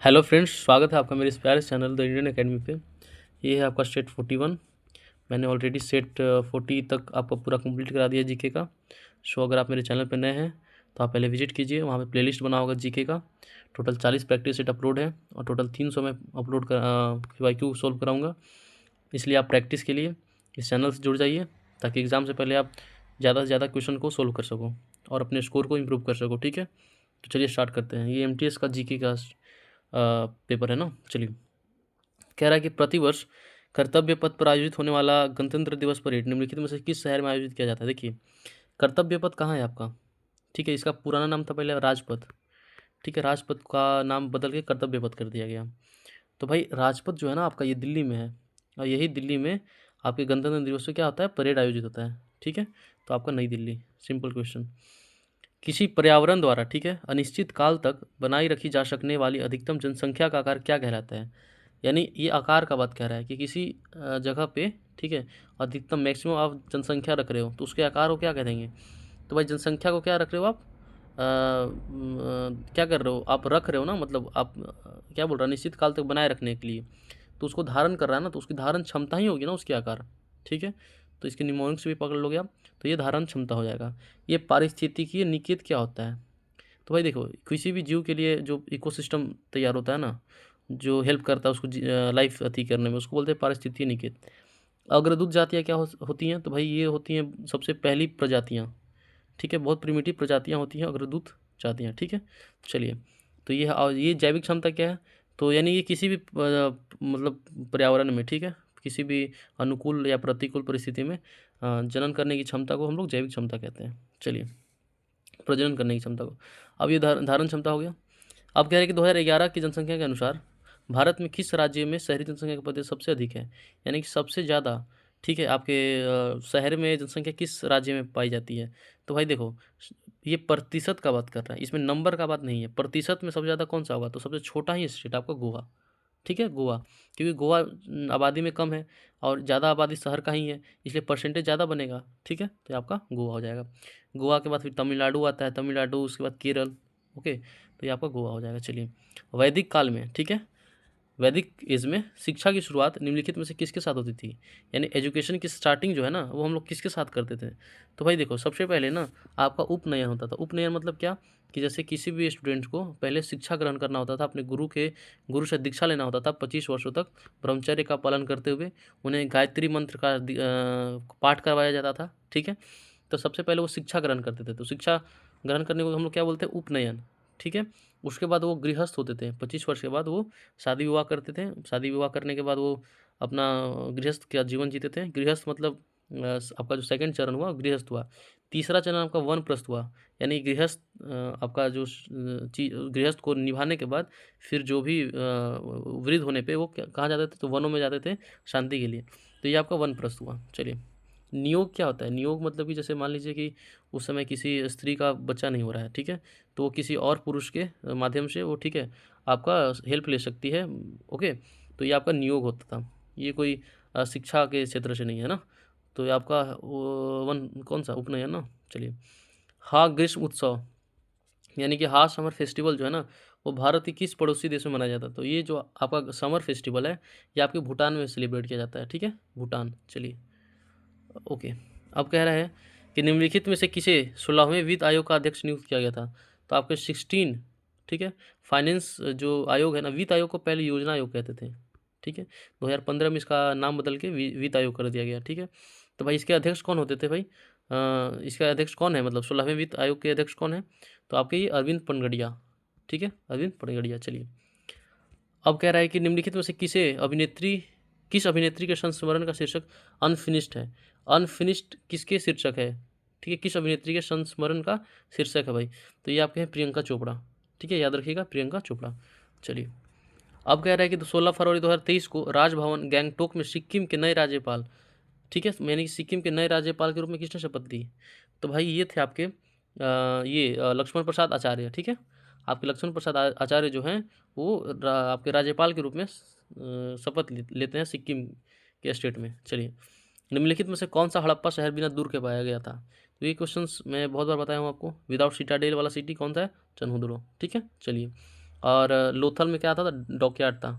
Hello friends, स्वागत है आपका मेरे इस प्यारे चैनल द इंडियन एकेडमी पे। ये है आपका सेट 41। मैंने ऑलरेडी सेट 40 तक आपका पूरा कंप्लीट करा दिया जीके का। सो अगर आप मेरे चैनल पे नए हैं तो आप पहले विजिट कीजिए, वहाँ पे प्लेलिस्ट बना होगा जीके का। टोटल 40 प्रैक्टिस सेट अपलोड है और टोटल 300 में अपलोड कर वाईक्यू सोल्व कराऊँगा। इसलिए आप प्रैक्टिस के लिए इस चैनल से जुड़ जाइए ताकि एग्ज़ाम से पहले आप ज़्यादा से ज़्यादा क्वेश्चन को सोल्व कर सको और अपने स्कोर को इम्प्रूव कर सको। ठीक है, तो चलिए स्टार्ट करते हैं। ये एमटीएस का जीके का पेपर है ना। चलिए, कह रहा है कि प्रतिवर्ष कर्तव्य पथ पर आयोजित होने वाला गणतंत्र दिवस परेड निम्नलिखित में से किस शहर में आयोजित किया जाता है। देखिए, कर्तव्य पथ कहाँ है आपका। ठीक है, इसका पुराना नाम था पहले राजपथ। ठीक है, राजपथ का नाम बदल के कर्तव्य पथ कर दिया गया। तो भाई राजपथ जो है ना आपका, ये दिल्ली में है और यही दिल्ली में आपके गणतंत्र दिवस पे क्या होता है, परेड आयोजित होता है। ठीक है, तो आपका नई दिल्ली। Simple question. किसी पर्यावरण द्वारा, ठीक है, अनिश्चित काल तक बनाई रखी जा सकने वाली अधिकतम जनसंख्या का आकार क्या कहलाता है। यानी ये आकार का बात कह रहा है कि किसी जगह पे, ठीक है, अधिकतम मैक्सिमम आप जनसंख्या रख रहे हो तो उसके आकार को क्या कह देंगे। तो भाई जनसंख्या को क्या रख रहे हो आप, क्या कर रहे हो आप, रख रहे हो ना, मतलब आप क्या बोल रहे हो, निश्चित काल तक बनाए रखने के लिए। तो उसको धारण कर रहा है ना, तो उसकी धारण क्षमता ही होगी ना उसके आकार। ठीक है, तो इसके निमोनिक से भी पकड़ लोगे आप, तो ये धारण क्षमता हो जाएगा। ये पारिस्थितिकीय निकेत क्या होता है। तो भाई देखो, किसी भी जीव के लिए जो इकोसिस्टम तैयार होता है ना, जो हेल्प करता है उसको लाइफ अति करने में, उसको बोलते हैं पारिस्थितिकीय निकेत। अग्रदूत जातियाँ क्या होती हैं, तो भाई ये होती हैं सबसे पहली प्रजातियाँ। ठीक है, बहुत प्रिमिटिव प्रजातियाँ होती हैं अग्रदूत जातियाँ। ठीक है, चलिए, तो ये जैविक क्षमता क्या है। तो यानी ये किसी भी मतलब पर्यावरण में, ठीक है, किसी भी अनुकूल या प्रतिकूल परिस्थिति में जनन करने की क्षमता को हम लोग जैविक क्षमता कहते हैं। चलिए, प्रजनन करने की क्षमता को। अब ये धारण क्षमता हो गया। अब कह रहे हैं कि 2011 की जनसंख्या के अनुसार भारत में किस राज्य में शहरी जनसंख्या का प्रतिशत सबसे अधिक है, यानी कि सबसे ज़्यादा। ठीक है, आपके शहर में जनसंख्या किस राज्य में पाई जाती है। तो भाई देखो, ये प्रतिशत का बात कर रहा है, इसमें नंबर का बात नहीं है। प्रतिशत में सबसे ज़्यादा कौन सा होगा, तो सबसे छोटा ही स्टेट आपका गोवा। ठीक है, गोवा, क्योंकि गोवा आबादी में कम है और ज़्यादा आबादी शहर का ही है, इसलिए परसेंटेज ज़्यादा बनेगा। ठीक है, तो ये आपका गोवा हो जाएगा। गोवा के बाद फिर तमिलनाडु आता है, तमिलनाडु उसके बाद केरल। ओके, तो ये आपका गोवा हो जाएगा। चलिए, वैदिक काल में, ठीक है, वैदिक एज में शिक्षा की शुरुआत निम्नलिखित में से किसके साथ होती थी। यानी एजुकेशन की स्टार्टिंग जो है ना, वो हम लोग किसके साथ करते थे। तो भाई देखो, सबसे पहले ना आपका उपनयन होता था। उपनयन मतलब क्या, कि जैसे किसी भी स्टूडेंट को पहले शिक्षा ग्रहण करना होता था, अपने गुरु से दीक्षा लेना होता था 25 वर्षों तक ब्रह्मचर्य का पालन करते हुए। उन्हें गायत्री मंत्र का पाठ करवाया जाता था। ठीक है, तो सबसे पहले वो शिक्षा ग्रहण करते थे, तो शिक्षा ग्रहण करने को हम लोग क्या बोलते हैं, उपनयन। ठीक है, उसके बाद वो गृहस्थ होते थे। 25 वर्ष के बाद वो शादी विवाह करते थे। शादी विवाह करने के बाद वो अपना गृहस्थ का जीवन जीते थे। गृहस्थ मतलब आपका जो सेकंड चरण हुआ गृहस्थ हुआ। तीसरा चरण आपका वनप्रस्थ हुआ। यानी गृहस्थ आपका जो गृहस्थ को निभाने के बाद फिर जो भी वृद्ध होने पे वो कहाँ जाते थे, तो वनों में जाते थे शांति के लिए। तो ये आपका वनप्रस्थ हुआ। चलिए, नियोग क्या होता है। नियोग मतलब कि जैसे मान लीजिए कि उस समय किसी स्त्री का बच्चा नहीं हो रहा है, ठीक है, तो वो किसी और पुरुष के माध्यम से वो, ठीक है, आपका हेल्प ले सकती है। ओके, तो ये आपका नियोग होता था। ये कोई शिक्षा के क्षेत्र से नहीं है ना। तो ये आपका वन कौन सा, उपनयन ना। चलिए, हाँ ग्रीष्म उत्सव, यानी कि हाँ समर फेस्टिवल जो है ना, वो भारत के किस पड़ोसी देश में मनाया जाता है। तो ये जो आपका समर फेस्टिवल है, ये आपके भूटान में सेलिब्रेट किया जाता है। ठीक है, भूटान। चलिए, ओके, अब कह रहा है कि निम्नलिखित में से किसे 16वें वित्त आयोग का अध्यक्ष नियुक्त किया गया था। तो आपके 16, ठीक है, फाइनेंस जो आयोग है ना, वित्त आयोग को पहले योजना आयोग कहते थे। ठीक है, 2015 में इसका नाम बदल के वित्त आयोग कर दिया गया। ठीक है, तो भाई इसके अध्यक्ष कौन होते थे भाई, इसका अध्यक्ष कौन है, मतलब 16वें वित्त आयोग के अध्यक्ष कौन है। तो आपके ये अरविंद पनगड़िया। ठीक है, अरविंद पनगड़िया। चलिए, अब कह रहा है कि निम्नलिखित में से किस अभिनेत्री के संस्मरण का शीर्षक अनफिनिश्ड है। अनफिनिश्ड किसके शीर्षक है, ठीक है, किस अभिनेत्री के संस्मरण का शीर्षक है भाई। तो ये आपके हैं प्रियंका चोपड़ा। ठीक है, याद रखिएगा, प्रियंका चोपड़ा। चलिए, अब कह रहा है कि 16 फरवरी 2023 को राजभवन गैंगटोक में सिक्किम के नए राज्यपाल, ठीक है, मैंने सिक्किम के नए राज्यपाल के रूप में किसने शपथ ली। तो भाई ये थे आपके लक्ष्मण प्रसाद आचार्य। ठीक है, आपके लक्ष्मण प्रसाद आचार्य जो हैं वो आपके राज्यपाल के रूप में शपथ लेते हैं सिक्किम के स्टेट में। चलिए, निम्नलिखित में से कौन सा हड़प्पा शहर बिना दूर के पाया गया था। तो ये क्वेश्चंस मैं बहुत बार बताया हूँ आपको। विदाउट सिटाडेल वाला सिटी कौन सा है, चनहुदड़ो। ठीक है, चलिए, और लोथल में क्या था डॉकयार्ड था,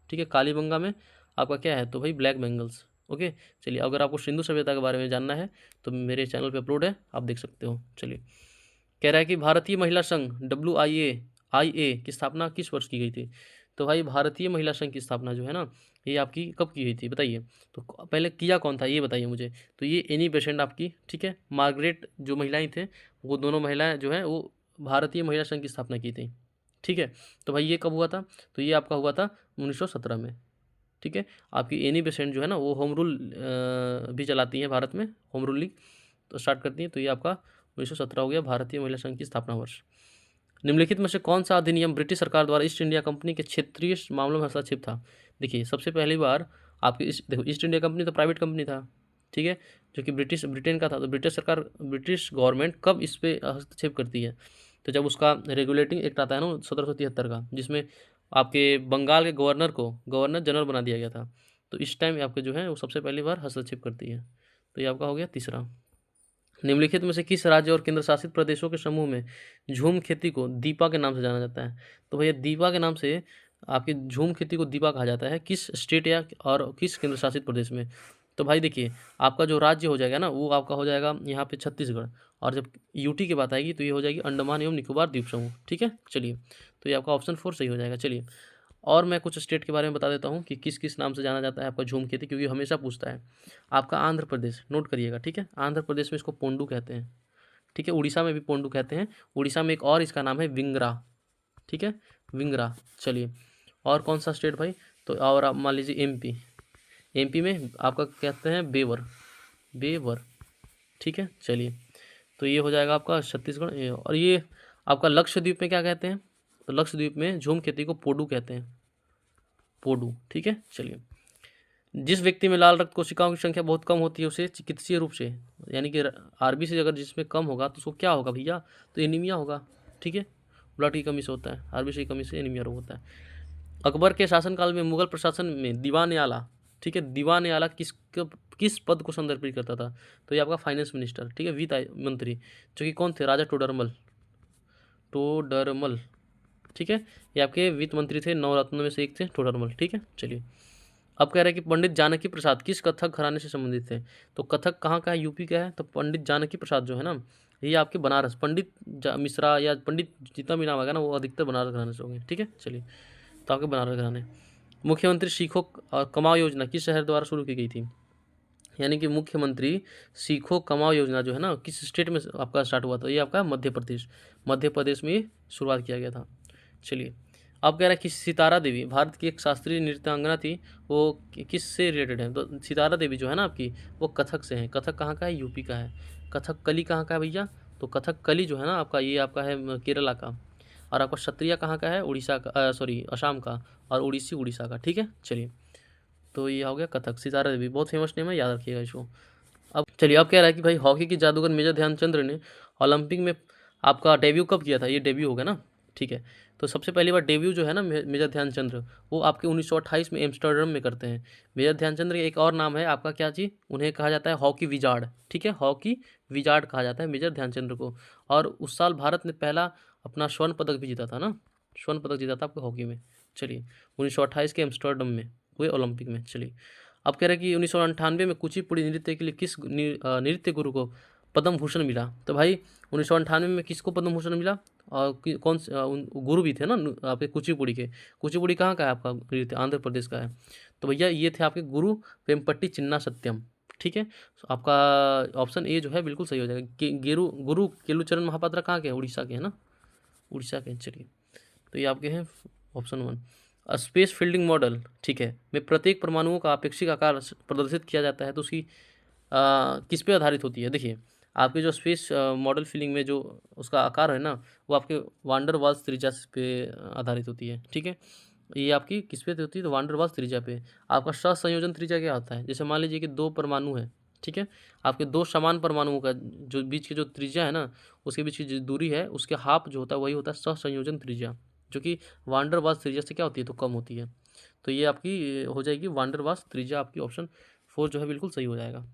ठीक है। कालीबंगा में आपका क्या है, तो भाई ब्लैक बेंगल्स। ओके, चलिए अगर आपको सिंधु सभ्यता के बारे में जानना है तो मेरे चैनल पे अपलोड है, आप देख सकते हो। चलिए, कह रहा है कि भारतीय महिला संघ WIA की स्थापना किस वर्ष की गई थी। तो भाई भारतीय महिला संघ की स्थापना जो है ना, ये आपकी कब की गई थी बताइए। तो पहले किया कौन था ये बताइए मुझे। तो ये एनी बेसेंट आपकी, ठीक है, मार्गरेट जो महिलाएं थे, वो दोनों महिलाएं जो हैं वो भारतीय महिला संघ की स्थापना की थी, ठीक है। तो भाई ये कब हुआ था, तो ये आपका हुआ था 1917 में, ठीक है। आपकी एनी बेसेंट जो है ना वो होम रूल भी चलाती हैं भारत में, होम रूलिंग तो स्टार्ट करती हैं। तो ये आपका 1917 हो गया भारतीय महिला संघ की स्थापना वर्ष। निम्नलिखित में से कौन सा अधिनियम ब्रिटिश सरकार द्वारा ईस्ट इंडिया कंपनी के क्षेत्रीय मामलों में हस्तक्षेप था। देखिए सबसे पहली बार आपकी देखो ईस्ट इंडिया कंपनी तो प्राइवेट कंपनी था, ठीक है, जो कि ब्रिटेन का था। तो ब्रिटिश गवर्नमेंट कब इस पे हस्तक्षेप करती है, तो जब उसका रेगुलेटिंग एक्ट आता है ना 1773 का, जिसमें आपके बंगाल के गवर्नर को गवर्नर जनरल बना दिया गया था। तो इस टाइम आपके जो है वो सबसे पहली बार हस्तक्षेप करती है। तो ये आपका हो गया तीसरा। निम्नलिखित में से किस राज्य और केंद्र शासित प्रदेशों के समूह में झूम खेती को दीपा के नाम से जाना जाता है। तो भैया दीपा के नाम से आपकी झूम खेती को दीपा कहा जाता है किस स्टेट या और किस केंद्र शासित प्रदेश में। तो भाई देखिए आपका जो राज्य हो जाएगा ना वो आपका हो जाएगा यहाँ पे छत्तीसगढ़, और जब यूटी की बात आएगी तो ये हो जाएगी अंडमान एवं निकोबार द्वीप समूह, ठीक है। चलिए, तो ये आपका ऑप्शन 4 सही हो जाएगा। चलिए, और मैं कुछ स्टेट के बारे में बता देता हूँ कि किस किस नाम से जाना जाता है आपका झूम खेती, क्योंकि हमेशा पूछता है। आपका आंध्र प्रदेश, नोट करिएगा, ठीक है। आंध्र प्रदेश में इसको पोंडू कहते हैं, ठीक है। उड़ीसा में भी पोंडू कहते हैं। उड़ीसा में एक और इसका नाम है विंगरा, ठीक है, विंगरा। चलिए, और कौन सा स्टेट भाई, तो और आप मान लीजिए एमपी में आपका कहते हैं बेवर, ठीक है। चलिए, तो ये हो जाएगा आपका छत्तीसगढ़। और ये आपका लक्षद्वीप में क्या कहते हैं, तो लक्षद्वीप में झूम खेती को पोडू कहते हैं, पोडू, ठीक है। चलिए, जिस व्यक्ति में लाल रक्त कोशिकाओं की संख्या बहुत कम होती है उसे चिकित्सीय रूप से, यानी कि आरबी से अगर जिसमें कम होगा तो उसको क्या होगा भैया, तो एनीमिया होगा, ठीक है। ब्लड की कमी से होता है, आरबी की कमी से एनीमिया रोग होता है। अकबर के शासनकाल में मुगल प्रशासन में दीवान आला, ठीक है, दीवान आला किस पद को संदर्भित करता था। तो ये आपका फाइनेंस मिनिस्टर, ठीक है, वित्त मंत्री, जो कि कौन थे, राजा टोडरमल, ठीक है। ये आपके वित्त मंत्री थे, 9 रत्नों में से एक थे टोडरमल, ठीक है। चलिए, अब कह रहे हैं कि पंडित जानकी प्रसाद किस कथक घराने से संबंधित थे। तो कथक कहाँ का है, यूपी का है। तो पंडित जानकी प्रसाद जो है ना ये आपके बनारस, पंडित मिश्रा या पंडित जितना भी नाम आएगा ना वो अधिकतर बनारस घराने से होंगे, ठीक है। चलिए, तो आपके बनारस घराने। मुख्यमंत्री सीखो और कमाओ योजना किस शहर द्वारा शुरू की गई थी, यानी कि मुख्यमंत्री सीखो कमाओ योजना जो है ना किस स्टेट में आपका स्टार्ट हुआ था। ये आपका मध्य प्रदेश में शुरुआत किया गया था। चलिए, अब कह रहा है कि सितारा देवी भारत की एक शास्त्रीय नृत्यांगना थी, वो किस से रिलेटेड है। तो सितारा देवी जो है ना आपकी वो कथक से है। कथक कहाँ का है, यूपी का है। कथकली कहाँ का है भैया, तो कथकली जो है ना आपका ये आपका है केरला का। और आपका क्षत्रिय कहाँ का है, उड़ीसा का, सॉरी असम का, और उड़ीसी उड़ीसा का, ठीक है। चलिए, तो ये हो गया कथक। सितारा देवी बहुत फेमस नेम है, याद रखिएगा इसको। अब चलिए, अब कह रहा है कि भाई हॉकी की जादूगर मेजर ध्यानचंद्र ने ओलंपिक में आपका डेब्यू कब किया था। ये डेब्यू होगा ना, ठीक है। तो सबसे पहली बार डेब्यू जो है ना मेजर ध्यानचंद्र वो आपके 1928 में एम्स्टर्डम में करते हैं। मेजर ध्यानचंद्र का एक और नाम है आपका क्या चीज़, उन्हें कहा जाता है हॉकी विजार्ड, ठीक है, हॉकी विजार्ड कहा जाता है मेजर ध्यानचंद्र को। और उस साल भारत ने पहला अपना स्वर्ण पदक भी जीता था ना, स्वर्ण पदक जीता था आपके हॉकी में। चलिए, 1928 के एम्स्टर्डम में हुए ओलंपिक में। चलिए, अब कह रहे हैं कि 1998 में कुचिपुड़ी नृत्य के लिए किस नृत्य गुरु को पद्म भूषण मिला। तो भाई 1998 में किसको पद्म भूषण मिला, और कौन से गुरु भी थे ना आपके कुचिपुड़ी के। कुचिपुड़ी कहाँ का है आपका नृत्य, आंध्र प्रदेश का है। तो भैया ये थे आपके गुरु वेम्पट्टी चिन्ना सत्यम, ठीक है। तो आपका ऑप्शन ए जो है बिल्कुल सही हो जाएगा। गुरु केलुचरण महापात्रा कहाँ के हैं, उड़ीसा के है ना, उड़ीसा के। चलिए, तो ये आपके हैं ऑप्शन 1। स्पेस फील्डिंग मॉडल, ठीक है, में प्रत्येक परमाणुओं का अपेक्षिक आकार प्रदर्शित किया जाता है, तो उसकी किस पे आधारित होती है। देखिए, आपके जो स्पेस मॉडल फीलिंग में जो उसका आकार है ना वो आपके वांडर वाल्स त्रिज्या पे आधारित होती है, ठीक है। ये आपकी किस पे होती है, तो वांडर वाल्स त्रिज्या पे। आपका सहसंयोजन त्रिज्या क्या होता है, जैसे मान लीजिए कि 2 परमाणु है, ठीक है, आपके 2 समान परमाणुओं का जो बीच की जो त्रिज्या है ना उसके बीच की जो दूरी है उसके हाफ जो होता है वही होता है सहसंयोजन त्रिज्या, जो कि वांडर वाल्स त्रिज्या से क्या होती है, तो कम होती है। तो ये आपकी हो जाएगी वांडर वाल्स त्रिज्या, आपकी ऑप्शन 4 जो है बिल्कुल सही हो जाएगा।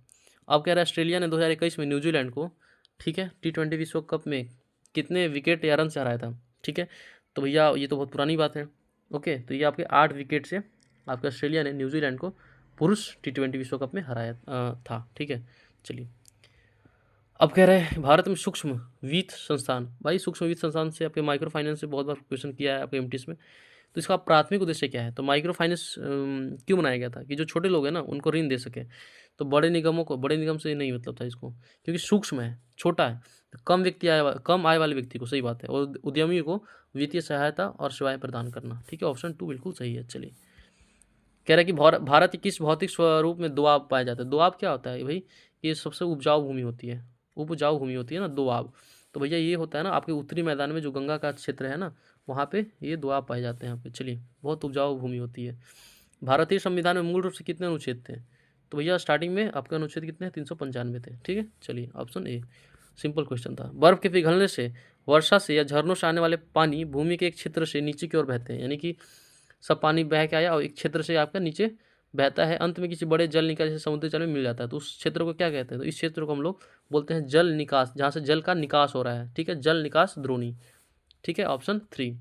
अब कह रहा है ऑस्ट्रेलिया ने 2021 में न्यूजीलैंड को, ठीक है, T20 विश्व कप में कितने विकेट या रन से हराया था, ठीक है। तो भैया ये तो बहुत पुरानी बात है। ओके, तो ये आपके 8 विकेट से आपके ऑस्ट्रेलिया ने न्यूजीलैंड को पुरुष T20 विश्व कप में हराया था। ठीक है, चलिए अब कह रहे हैं भारत में सूक्ष्म वित्त संस्थान। भाई सूक्ष्म वित्त संस्थान से आपके माइक्रो फाइनेंस से बहुत बार क्वेश्चन किया है आपके एमटीएस में। तो इसका प्राथमिक उद्देश्य क्या है? तो माइक्रो फाइनेंस क्यों बनाया गया था कि जो छोटे लोग हैं ना उनको ऋण दे सके। तो बड़े निगम से नहीं मतलब था इसको, क्योंकि सूक्ष्म है, छोटा है, तो कम आय वाले व्यक्ति को, सही बात है, और उद्यमी को वित्तीय सहायता और सेवाएं प्रदान करना। ठीक है, ऑप्शन 2 बिल्कुल सही है। चलिए कह रहा है कि भारत के किस भौतिक स्वरूप में दोआब पाया जाता है? दोआब क्या होता है भाई? ये सबसे उपजाऊ भूमि होती है, उपजाऊ भूमि होती है ना दोआब। तो भैया ये होता है ना आपके उत्तरी मैदान में जो गंगा का क्षेत्र है ना, वहाँ पे ये दोआब पाए जाते हैं यहाँ पे। चलिए बहुत उपजाऊ भूमि होती है। भारतीय संविधान में मूल रूप से कितने अनुच्छेद थे? तो भैया स्टार्टिंग में आपका अनुच्छेद कितने हैं? 395 थे। ठीक है, चलिए ऑप्शन ए, सिंपल क्वेश्चन था। बर्फ के पिघलने से, वर्षा से या झरनों से आने वाले पानी भूमि के एक क्षेत्र से नीचे की ओर बहते हैं, यानी कि सब पानी बह के आया और एक क्षेत्र से आपका नीचे बहता है, अंत में किसी बड़े जल निकाय जैसे समुद्री जल में मिल जाता है। तो उस क्षेत्र को क्या कहते हैं? तो इस क्षेत्र को हम लोग बोलते हैं जल निकास, जहाँ से जल का निकास हो रहा है। ठीक है, जल निकास द्रोणी। ठीक है, ऑप्शन 3।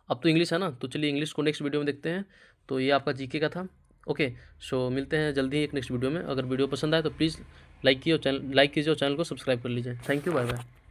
अब तो इंग्लिश है ना, तो चलिए इंग्लिश को नेक्स्ट वीडियो में देखते हैं। तो ये आपका जीके का था। ओके, सो मिलते हैं जल्दी एक नेक्स्ट वीडियो में। अगर वीडियो पसंद आए तो प्लीज़ लाइक कीजिए और चैनल को सब्सक्राइब कर लीजिए। Thank you, bye bye.